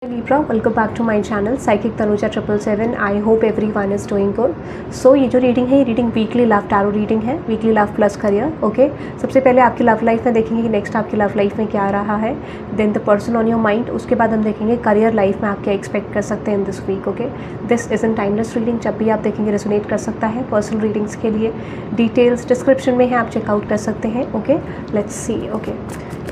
Libra, welcome back to my channel Psychic Tanuja 777. I hope everyone is doing good. So ये जो reading है, ये reading weekly love tarot reading है, weekly love plus career. Okay, सबसे पहले आपकी love life में देखेंगे कि नेक्स्ट आपकी लव लाइफ में क्या आ रहा है, then the person on your mind. उसके बाद हम देखेंगे करियर लाइफ में आप क्या एक्सपेक्ट कर सकते हैं in this week. Okay, this is in timeless reading, जब भी आप देखेंगे रेजोनेट कर सकता है. पर्सनल रीडिंग्स के लिए डिटेल्स डिस्क्रिप्शन में है, आप चेकआउट कर सकते हैं. Okay, let's see. Okay,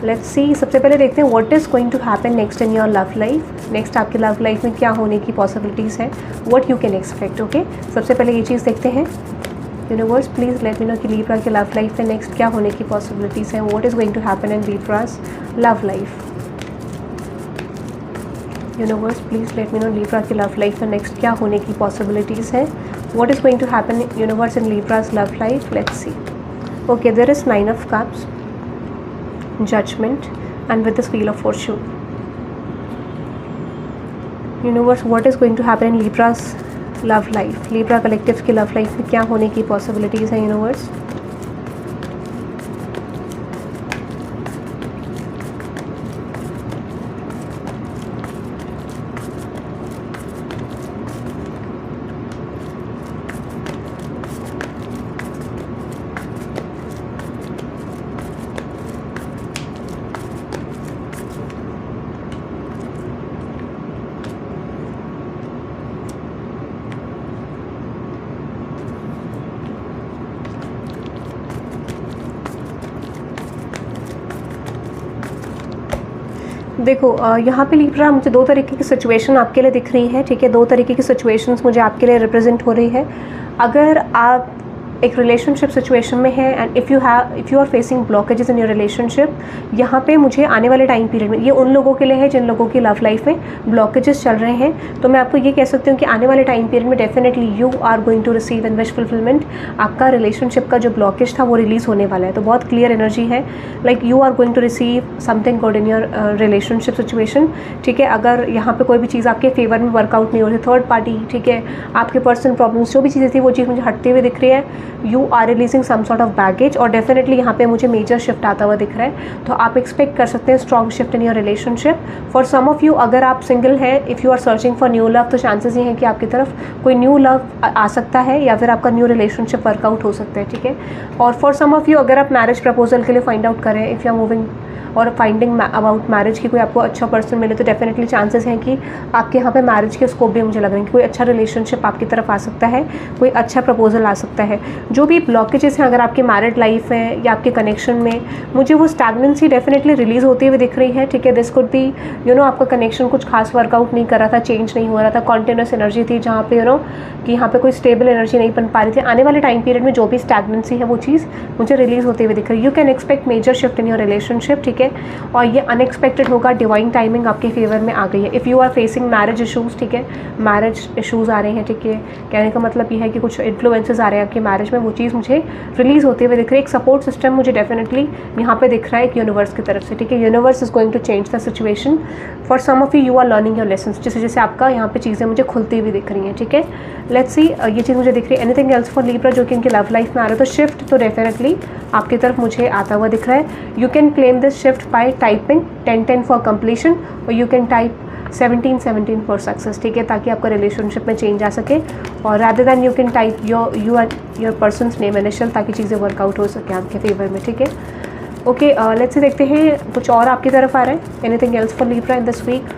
let's see. सबसे पहले देखते हैं what is going to happen next in your love life. Next आपकी लव लाइफ में क्या होने की पॉसिबिलिटीज़ हैं, what you can expect. Okay, सबसे पहले ये चीज़ देखते हैं. Universe please let me know कि लीब्रा की लव लाइफ में नेक्स्ट क्या होने की पॉसिबिलिटीज़ हैं, what is going to happen in Libra's love life. Universe please let me know Libra की लव लाइफ में नेक्स्ट क्या होने की पॉसिबिलिटीज़ हैं, what is going to happen universe in Libra's love life. Let's see. Okay, there is 9 of cups, judgment, and with this wheel of fortune. Universe, what is going to happen in Libra's love life? Libra collective की love life में क्या होने की possibilities हैं universe. देखो यहाँ पे Libra मुझे दो तरीके की सिचुएशन आपके लिए दिख रही है. ठीक है, दो तरीके की सिचुएशंस मुझे आपके लिए रिप्रेजेंट हो रही है. अगर आप एक रिलेशनशिप सिचुएशन में है and if you are facing blockages in your relationship, यहाँ पे मुझे आने वाले टाइम पीरियड में, ये उन लोगों के लिए है जिन लोगों की लव लाइफ में ब्लॉकेजेस चल रहे हैं, तो मैं आपको ये कह सकती हूँ कि आने वाले टाइम पीरियड में definitely you are going to receive in wish fulfilment. आपका रिलेशनशिप का जो ब्लॉकेज था वो रिलीज़ होने वाला है. तो बहुत क्लियर एनर्जी है, like you are going to receive something good in your relationship situation. ठीक है, अगर यहाँ पे कोई भी चीज़ आपके फेवर में वर्कआउट नहीं हो रही, थर्ड पार्टी, ठीक है, आपके पर्सनल प्रॉब्लम्स, जो भी चीज़ें थी वो चीज़ मुझे हटते हुए दिख रही है. You are releasing some sort of baggage और डेफिनेटली यहाँ पे मुझे मेजर शिफ्ट आता हुआ दिख रहा है. तो आप एक्सपेक्ट कर सकते हैं strong shift in your relationship. For some of you, अगर आप सिंगल हैं, if you are searching for new love, तो चांसेस ये हैं कि आपकी तरफ कोई न्यू लव आ सकता है या फिर आपका न्यू रिलेशनशिप वर्कआउट हो सकता है. ठीक है, और फॉर सम ऑफ यू, अगर आप मैरिज प्रपोजल के लिए फाइंड आउट करें, इफ़ यू आर मूविंग और फाइंडिंग अबाउट मैरिज की कोई आपको अच्छा पर्सन मिले, तो डेफिनेटली चांसेस हैं कि आपके यहाँ पे मैरिज के स्कोप भी मुझे लग रहे हैं कि कोई अच्छा रिलेशनशिप आपकी तरफ आ सकता है, कोई अच्छा प्रपोजल आ सकता है. जो भी ब्लॉकेजेस हैं अगर आपकी मैरिड लाइफ है या आपके कनेक्शन में, मुझे वो स्टैग्नेंसी डेफिनेटली रिलीज़ होती हुई दिख रही है. ठीक है, दिस कुड बी आपका कनेक्शन कुछ खास वर्कआउट नहीं कर रहा था, चेंज नहीं हो रहा था, कॉन्टिन्यूस एनर्जी थी जहाँ पे कि यहाँ पे कोई स्टेबल एनर्जी नहीं बन पा रही थी. आने वाले टाइम पीरियड में जो भी स्टैग्नेंसी है वो चीज़ मुझे रिलीज़ होते हुए दिख रही है. You can expect major shift in your relationship. ठीक है, और ये अनएक्सपेक्टेड होगा, डिवाइन टाइमिंग आपके फेवर में आ गई है. If you are facing marriage issues, ठीक है, मैरिज इशूज़ आ रहे हैं. ठीक है, कहने का मतलब ये है कि कुछ इन्फ्लुएंसेस आ रहे हैं आपकी मैरिज में, वो चीज़ मुझे रिलीज़ होते हुए दिख रही है. एक सपोर्ट सिस्टम मुझे डेफिनेटली यहाँ पे दिख रहा है कि यूनिवर्स की तरफ से. ठीक है, universe is going to change the situation. For some of you are learning your lessons, जैसे जैसे आपका यहाँ पे चीज़ें मुझे खुलती हुई दिख रही हैं. ठीक है, लेट्स सी. ये चीज़ मुझे दिख रही है. एनीथिंग एल्स फॉर लीब्रा जो कि इनकी लव लाइफ में आ रहा है, तो शिफ्ट तो डेफिनेटली आपकी तरफ मुझे आता हुआ दिख रहा है. You can claim this shift by typing 10-10 for completion, और you can type 17-17 for success. ठीक है, ताकि आपका रिलेशनशिप में चेंज आ सके, और rather than you can type your persons name initial, ताकि चीज़ें वर्कआउट हो सके आपके फेवर में. ठीक है, ओके, लेट्स से देखते हैं कुछ और आपकी तरफ आ रहा है. Anything else for Libra in this week.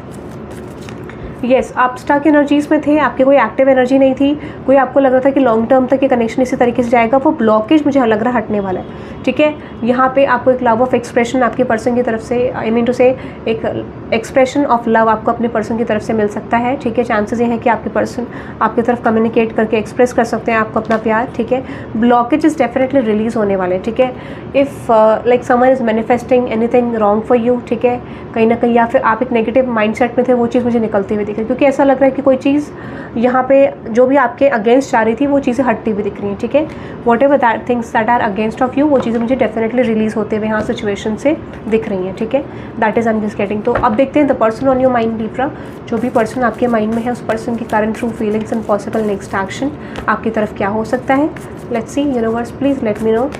Yes, आप स्टक एनर्जीज़ में थे, आपकी कोई एक्टिव एनर्जी नहीं थी, कोई आपको लग रहा था कि लॉन्ग टर्म तक ये कनेक्शन इसी तरीके से जाएगा, वो ब्लॉकेज मुझे लग रहा है हटने वाला है. ठीक है, यहाँ पे आपको एक लव ऑफ एक्सप्रेशन आपके पर्सन की तरफ से, आई मीन टू से एक एक्सप्रेशन ऑफ लव आपको अपने पर्सन की तरफ से मिल सकता है. ठीक है, चांसेस ये हैं कि आपके पर्सन आपकी तरफ कम्युनिकेट करके एक्सप्रेस कर सकते हैं आपको अपना प्यार. ठीक है, ब्लॉकेजेस डेफिनेटली रिलीज़ होने वाले हैं. ठीक है, if like someone is manifesting anything wrong for you, ठीक है, कहीं ना कहीं, या फिर आप एक नेगेटिव माइंडसेट में थे, वो चीज़ मुझे निकलती हुई दिख रही है, क्योंकि ऐसा लग रहा है कि कोई चीज़ यहाँ पे जो भी आपके अगेंस्ट जा रही थी वो चीज़ें हटती हुई दिख रही हैं. ठीक है, whatever that things that are against of you, वो चीज़ें मुझे डेफिनेटली रिलीज़ होते हुए यहाँ सिचुएशन से दिख रही हैं. ठीक है, that is I am just getting. तो अब देखते हैं the person on your mind Libra, जो भी पर्सन आपके माइंड में है, उस पर्सन की current true feelings and possible next action आपकी तरफ क्या हो सकता है. Let's C. Universe please let me know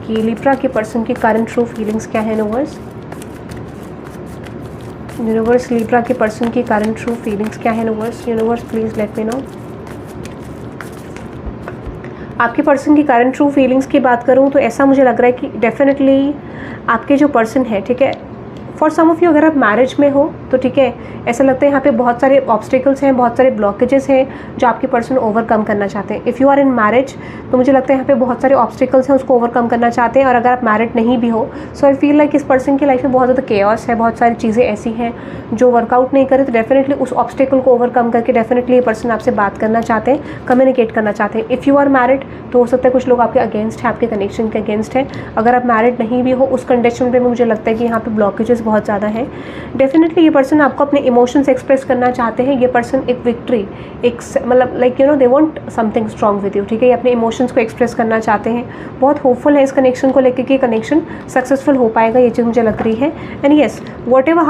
कि लीब्रा के पर्सन की करंट ट्रू फीलिंग्स क्या है. यूनिवर्स यूनिवर्स, लिब्रा के पर्सन की करंट ट्रू फीलिंग्स क्या है universe? Universe please let me no. आपके पर्सन की करंट ट्रू फीलिंग्स की बात करूं तो ऐसा मुझे लग रहा है कि डेफिनेटली आपके जो पर्सन है, ठीक है, फॉर सम ऑफ यू अगर आप मैरिज में हो तो ठीक है, ऐसा लगता है यहाँ पे बहुत सारे ऑब्स्टिकल्स हैं, बहुत सारे ब्लॉकेजेस हैं जो आपके पर्सन ओवरकम करना चाहते हैं। If you are in marriage तो मुझे लगता है यहाँ पे बहुत सारे ऑब्स्टिकल्स हैं, उसको ओवरकम करना चाहते हैं। और अगर आप मैरिड नहीं भी हो, सो आई फील लाइक इस पर्सन की लाइफ में बहुत ज़्यादा केओस है, बहुत सारी चीज़ें ऐसी हैं जो वर्कआउट नहीं करे, तो डेफिनेटली उस ऑब्स्टिकल को ओवरकम करके डेफिनेटली ये पर्सन आपसे बात करना चाहते हैं, कम्युनिकेट करना चाहते हैं। इफ़ यू आर मैरिड तो हो सकता है कुछ लोग आपके अगेंस्ट है, आपके कनेक्शन के अगेंस्ट है। अगर आप मैरिड नहीं भी हो, उस कंडीशन पे मुझे लगता है कि यहाँ पे ब्लॉकेजेस बहुत ज़्यादा हैं। डेफिनेटली ये पर्सन आपको अपने इमोशंस एक्सप्रेस करना चाहते हैं। ये पर्सन एक विक्ट्री, एक मतलब like you know they want something strong with you, ठीक है, ये अपने इमोशंस को एक्सप्रेस करना चाहते हैं। बहुत होपफुल है इस कनेक्शन को लेकर कि कनेक्शन सक्सेसफुल हो पाएगा, ये चीज़ मुझे लग रही है। And yes, whatever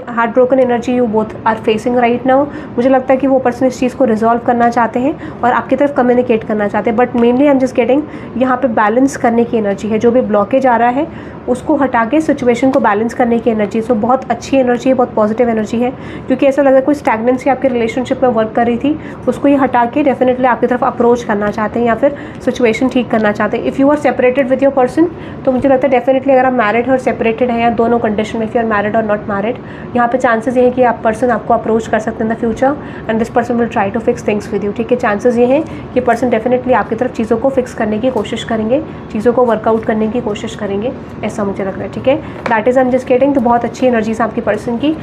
heart broken energy you both are facing right now, मुझे लगता है कि वो पर्सन इस चीज़ को रिजॉल्व करना चाहते हैं और आपकी तरफ कम्युनिकेट करना चाहते हैं। But mainly I am just getting यहाँ पे बैलेंस करने की एनर्जी है, जो भी ब्लॉकेज आ रहा है उसको हटा के सिचुएशन को बैलेंस करने की एनर्जी। सो बहुत अच्छी एनर्जी है, बहुत पॉजिटिव एनर्जी है, क्योंकि ऐसा लग रहा है कोई स्टैग्नेंसी आपके रिलेशनशिप में वर्क कर रही थी, उसको ये हटा के डेफिनेटली आपकी तरफ अप्रोच करना चाहते हैं या फिर सिचुएशन ठीक करना चाहते हैं। If you are separated with your person तो मुझे लगता है डेफिनेटली अगर आप मैरिड है और सेपरेटेड है या दोनों कंडीशन में, इफ यू आर मैरिड और नॉट मैरिड, यहाँ पे चांसेस ये है कि आप पर्सन आपको अप्रोच कर सकते हैं in the future and this person will try to fix things with you, ठीक है। चांसेस ये हैं कि पर्सन डेफिनेटली आपकी तरफ चीज़ों को फिक्स करने की कोशिश करेंगे, चीज़ों को वर्कआउट करने की कोशिश करेंगे, ऐसा मुझे लग रहा है, ठीक है। That is I am just getting. तो बहुत अच्छी एनर्जीज आपकी पर्सन की,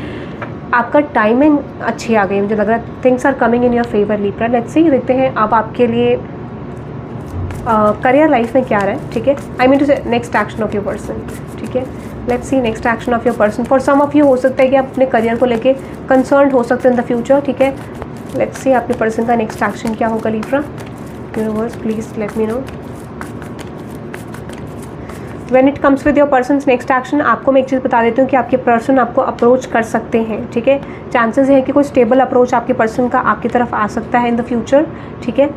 आपका टाइमिंग अच्छी आ गई, मुझे लग रहा है things are coming in your favour Libra. Let's see, देखते हैं अब आपके लिए करियर लाइफ में क्या रहा है, ठीक है। I mean to say next action of your person, ठीक है। Let's see next action of your person. For some of you हो सकता है कि आप अपने करियर को लेके कंसर्न हो सकते हैं इन द फ्यूचर, ठीक है। लेट्स सी आपके पर्सन का नेक्स्ट एक्शन क्या होगा Libra. Universe please let me no. When it comes with your persons next action, आपको मैं एक चीज़ बता देती हूँ कि आपके पर्सन आपको अप्रोच कर सकते हैं, ठीक है। चांसेस है कि कोई स्टेबल अप्रोच आपके पर्सन का आपकी तरफ आ सकता है इन द फ्यूचर, ठीक है।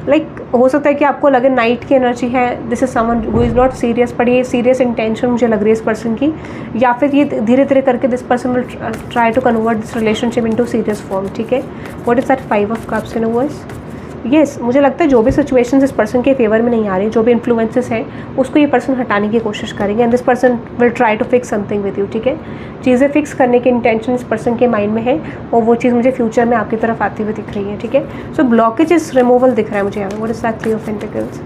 लाइक हो सकता है कि आपको लगे नाइट की एनर्जी है, this is someone who is not serious, but ये सीरियस इंटेंशन मुझे लग रही है इस पर्सन की, या फिर ये धीरे धीरे करके this person will try to convert this relationship into serious form, ठीक है। What is that 5 of cups in universe. Yes, मुझे लगता है जो भी सिचुएशंस इस पर्सन के फेवर में नहीं आ रही, जो भी इन्फ्लुएंसेस हैं उसको ये पर्सन हटाने की कोशिश करेंगे and this person will try to fix something with you, ठीक है। चीज़ें फिक्स करने की इंटेंशन इस पर्सन के माइंड में है और वो चीज़ मुझे फ्यूचर में आपकी तरफ आती हुई दिख रही है, ठीक है। सो ब्लॉकेजेस रिमूवल दिख रहा है मुझे यहाँ पे। What is that 3 of pentacles.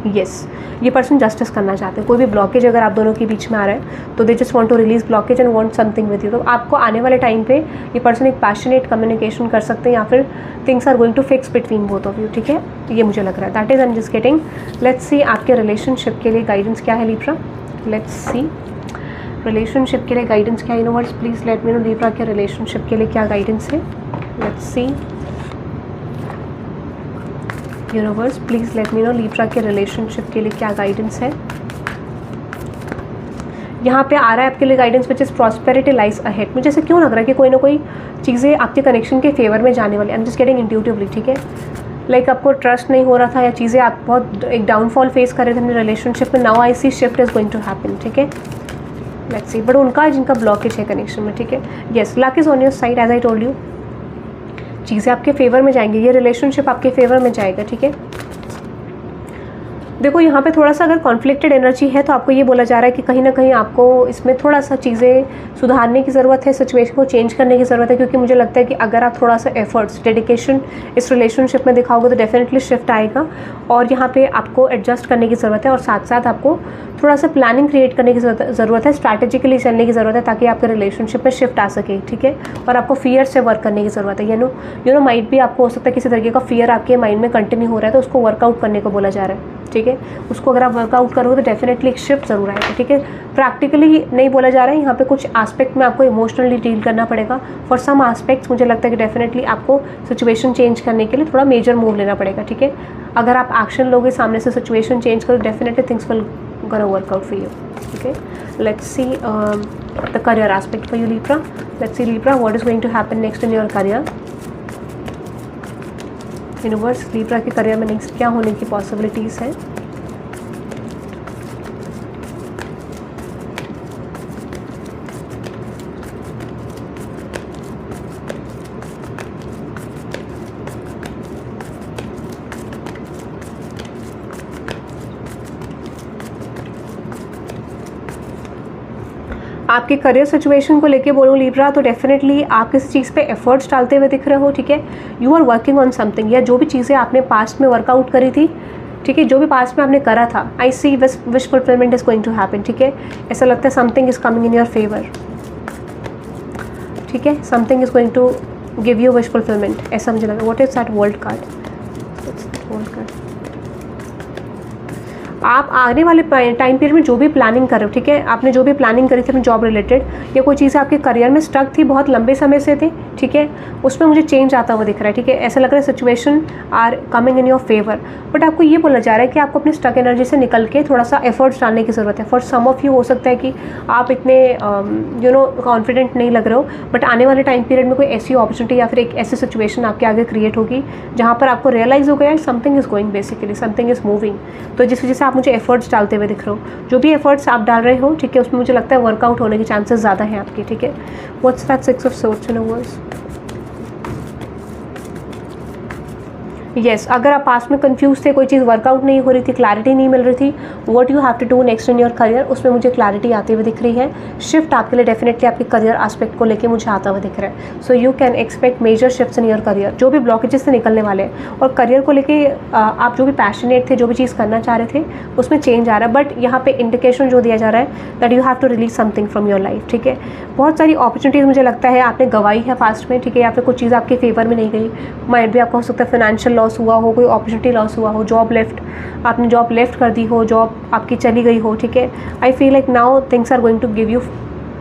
Yes, ये पर्सन जस्टिस करना चाहते हैं। कोई भी ब्लॉकेज अगर आप दोनों के बीच में आ रहा है तो they just want to release blockage and want something with you. तो आपको आने वाले टाइम पे ये पर्सन एक पैशनेट कम्युनिकेशन कर सकते हैं या फिर things are going to fix between both of you, ठीक है। ये मुझे लग रहा है, that is I am just getting. Let's see आपके रिलेशनशिप के लिए गाइडेंस क्या है लिब्रा। लेट्स सी रिलेशनशिप के लिए गाइडेंस क्या है universe. Please let me no Libra के रिलेशनशिप के लिए क्या गाइडेंस है। Let's C universe, please let me no Libra के रिलेशनशिप के लिए क्या गाइडेंस है। यहाँ पे आ रहा है आपके लिए guidance which is prosperity lies ahead. मुझे ऐसे क्यों लग रहा है कि कोई ना कोई चीज़ें आपके कनेक्शन के फेवर में जाने वाली। आई एम जस्ट गेटिंग इंट्यूटिवली, ठीक है। लाइक आपको ट्रस्ट नहीं हो रहा था या चीज़ें आप बहुत एक डाउनफॉल फेस कर रहे थे अपने रिलेशनशिप में, now I see shift is going to happen, ठीक है। लेट्स सी, बट उनका जिनका ब्लॉकेज है कनेक्शन में, ठीक है। Yes, luck is on your side as I told you. चीज़ें आपके फेवर में जाएंगी, ये रिलेशनशिप आपके फेवर में जाएगा, ठीक है। देखो यहाँ पे थोड़ा सा अगर कॉन्फ्लिक्टेड एनर्जी है तो आपको ये बोला जा रहा है कि कहीं ना कहीं आपको इसमें थोड़ा सा चीज़ें सुधारने की ज़रूरत है, सिचुएशन को चेंज करने की ज़रूरत है, क्योंकि मुझे लगता है कि अगर आप थोड़ा सा एफर्ट्स डेडिकेशन इस रिलेशनशिप में दिखाओगे तो डेफिनेटली शिफ्ट आएगा और यहाँ पे आपको एडजस्ट करने की ज़रूरत है और साथ साथ आपको थोड़ा सा प्लानिंग क्रिएट करने की ज़रूरत है, स्ट्रैटेजिकली चलने की ज़रूरत है ताकि आपके रिलेशनशिप में शिफ्ट आ सके, ठीक है। और आपको फियर से वर्क करने की ज़रूरत है। यू नो माइट भी आपको हो सकता है किसी तरीके का फियर आपके माइंड में कंटिन्यू हो रहा है तो उसको वर्कआउट करने को बोला जा रहा है, ठीक है। उसको अगर आप वर्कआउट करोगे तो डेफिनेटली एक शिफ्ट ज़रूर आएगा, ठीक है। प्रैक्टिकली नहीं बोला जा रहा है, यहाँ पे कुछ एस्पेक्ट में आपको इमोशनली डील करना पड़ेगा। फॉर सम एस्पेक्ट्स मुझे लगता है कि डेफिनेटली आपको सिचुएशन चेंज करने के लिए थोड़ा मेजर मूव लेना पड़ेगा, ठीक है। अगर आप एक्शन लोगे सामने से सिचुएशन चेंज करो definitely things will gonna work out for you, ठीक है। Let's see the career aspect for you Libra. Let's see Libra what is going to happen next in your career. Universe, Libra के career में next क्या होने की possibilities है। आपके career situation को लेके बोलूँ लिब्रा, तो डेफिनेटली आप किसी चीज़ पे एफर्ट्स डालते हुए दिख रहे हो, ठीक है। You are working on something, या जो भी चीज़ें आपने पास्ट में वर्कआउट करी थी, ठीक है, जो भी पास्ट में आपने करा था, I see wish fulfilment is going to happen, ठीक है। ऐसा लगता है something is coming in your favour, ठीक है, something is going to give you wish fulfilment, ऐसा मुझे लगा। What is that world card? World card, आप आने वाले टाइम पीरियड में जो भी प्लानिंग कर रहे हो, ठीक है, आपने जो भी प्लानिंग करी थी अपनी जॉब रिलेटेड, या कोई चीज़ें आपके करियर में स्टक थी बहुत लंबे समय से थी, ठीक है, उसमें मुझे चेंज आता हुआ दिख रहा है, ठीक है। ऐसा लग रहा है situation are coming in your favour, but आपको ये बोला जा रहा है कि आपको अपनी स्टक एनर्जी से निकल के थोड़ा सा एफर्ट्स डालने की ज़रूरत है। फॉर सम ऑफ यू हो सकता है कि आप इतने कॉन्फिडेंट नहीं लग रहे हो, बट आने वाले टाइम पीरियड में कोई ऐसी अपॉर्चुनिटी या फिर एक ऐसी सिचुएशन आपके आगे क्रिएट होगी जहाँ पर आपको रियलाइज़ हो गया something is going, basically something is moving, तो जिस वजह से आप मुझे एफर्ट्स डालते हुए दिख रहे हो। जो भी एफर्ट्स आप डाल रहे हो, ठीक है, उसमें मुझे लगता है वर्कआउट होने के चांसेस ज़्यादा हैं आपके, ठीक है। What's that 6 of swords in a words? Yes, अगर आप पास में कंफ्यूज थे, कोई चीज़ वर्कआउट नहीं हो रही थी, क्लैरिटी नहीं मिल रही थी, what you have to do next in your career, उसमें मुझे क्लैरिटी आती हुई दिख रही है। शिफ्ट आपके लिए डेफिनेटली आपके करियर एस्पेक्ट को लेके मुझे आता हुआ दिख रहा है। So you can expect major shifts in your career, जो भी ब्लॉकेजेस से निकलने वाले हैं, और करियर को लेके आप जो भी पैशनेट थे, जो भी चीज़ करना चाह रहे थे, उसमें चेंज आ रहा है। बट यहाँ पे इंडिकेशन जो दिया जा रहा है that you have to release something from your life, ठीक है। बहुत सारी अपॉर्चुनिटीज़ मुझे लगता है आपने गवाई है पास्ट में, ठीक है, या फिर कुछ चीज़ आपके फेवर में नहीं गई, माइट भी आपको हो सकता है फाइनेंशियल लॉस हुआ हो, कोई अपॉर्चुनिटी लॉस हुआ हो, जॉब लेफ्ट, आपने जॉब लेफ्ट कर दी हो, जॉब आपकी चली गई हो, ठीक है। I feel like now things are going to give you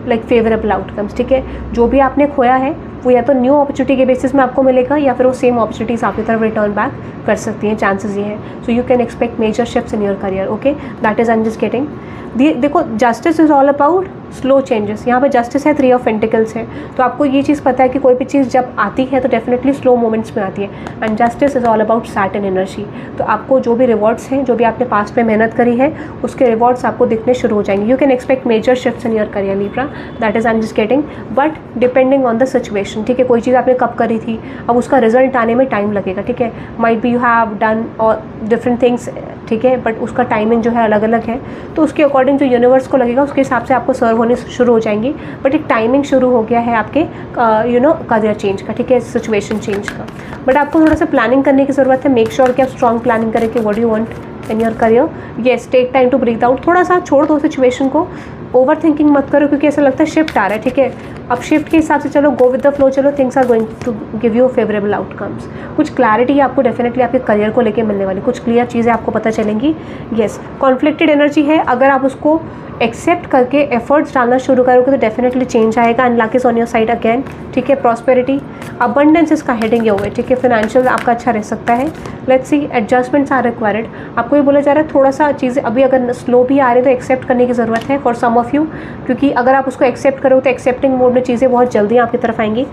like favourable outcomes, ठीक है। जो भी आपने खोया है वो या तो न्यू अपॉर्चुनिटी के बेसिस में आपको मिलेगा, या फिर वो सेम अपॉर्चुनिटीज़ आपकी तरफ रिटर्न बैक कर सकती हैं, चांसेस ये हैं। So you can expect major shifts in your career, okay, that is I am just getting. देखो, justice is all about slow changes. यहाँ पे जस्टिस है, 3 ऑफ पेंटिकल्स है, तो आपको ये चीज़ पता है कि कोई भी चीज़ जब आती है तो डेफिनेटली स्लो मोमेंट्स में आती है, and justice is all about Saturn energy. तो आपको जो भी रिवॉर्ड्स हैं, जो भी आपने पास्ट में मेहनत करी है, उसके रिवॉर्ड्स आपको दिखने शुरू हो जाएंगे। You can expect major shifts in your career Libra, that is I am just getting, but depending on the situation, ठीक है। कोई चीज़ आपने कब करी थी, अब उसका रिजल्ट आने में टाइम लगेगा, ठीक है। Might be you have done और डिफरेंट थिंग्स, ठीक है, बट उसका टाइमिंग जो है अलग अलग है, तो उसके अकॉर्डिंग जो यूनिवर्स को लगेगा उसके हिसाब से आपको सर्व होने शुरू हो जाएंगी। बट एक टाइमिंग शुरू हो गया है आपके करियर चेंज का, ठीक है, सिचुएशन चेंज का। बट आपको थोड़ा सा प्लानिंग करने की ज़रूरत है। मेक श्योर कि आप स्ट्रॉन्ग प्लानिंग करें कि what you want in your career. Yes, take time to breathe out, थोड़ा सा छोड़ दो सिचुएशन को, ओवर थिंकिंग मत करो, क्योंकि ऐसा लगता है शिफ्ट आ रहा है, ठीक है। अब शिफ्ट के हिसाब से चलो, गो विद द फ्लो, चलो, things are going to give you favourable outcomes. कुछ क्लैरिटी आपको डेफिनेटली आपके करियर को लेके मिलने वाली, कुछ क्लियर चीज़ें आपको पता चलेंगी। येस, कॉन्फ्लिक्टेड एनर्जी है, अगर आप उसको एक्सेप्ट करके एफर्ट्स डालना शुरू करोगे तो डेफिनेटली चेंज आएगा, and luck is on your side again, ठीक है। प्रॉस्पेरिटी, अबंडेंस इसका हेडिंग हुआ है, ठीक है। फाइनेंशियल आपका अच्छा रह सकता है। Let's see, adjustments are required. आपको ये बोला जा रहा है थोड़ा सा चीज़ें अभी अगर स्लो भी आ रही है तो एक्सेप्ट करने की ज़रूरत है फॉर सम ऑफ यू, क्योंकि अगर आप उसको एक्सेप्ट करो तो एक्सेप्टिंग मोड में चीज़ें बहुत जल्दी आपकी तरफ आएंगी।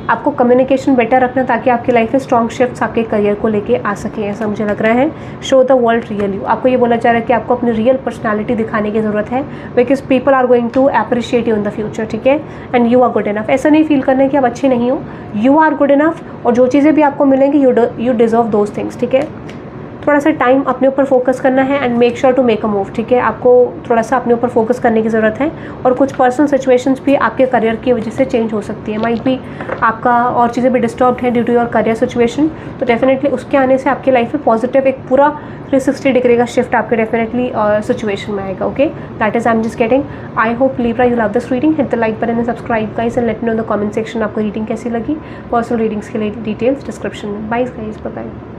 आपको कम्युनिकेशन बेटर रखना ताकि आपकी लाइफ में स्ट्रॉन्ग शिफ्ट्स आपके करियर को लेके आ सके, ऐसा मुझे लग रहा है। Show the world real you, आपको ये बोला जा रहा है कि आपको अपनी रियल पर्सनालिटी दिखाने की ज़रूरत है, because people are going to appreciate you in the future, ठीक है। And you are good enough, ऐसा नहीं फील करना है कि आप अच्छे नहीं हो, यू आर गुड इनफ, और जो चीज़ें भी आपको मिलेंगी यू डिजर्व दोज थिंग्स, ठीक है। थोड़ा सा टाइम अपने ऊपर फोकस करना है, and make sure to make a move, ठीक है। आपको थोड़ा सा अपने ऊपर फोकस करने की ज़रूरत है, और कुछ पर्सनल सिचुएशंस भी आपके करियर की वजह से चेंज हो सकती है। माइट भी आपका और चीज़ें भी डिस्टर्ब्ड है due to your career situation, तो डेफिनेटली उसके आने से आपकी लाइफ में पॉजिटिव एक पूरा 360 डिग्री का शिफ्ट आपके डेफिनेटली सिचुएशन में आएगा, okay. That is I am just getting. I hope Libra you love this reading, hit the like button and subscribe guys, and let me know in the comment section आपको reading कैसी लगी। Personal readings के लिए details description में। Bye guys, bye bye.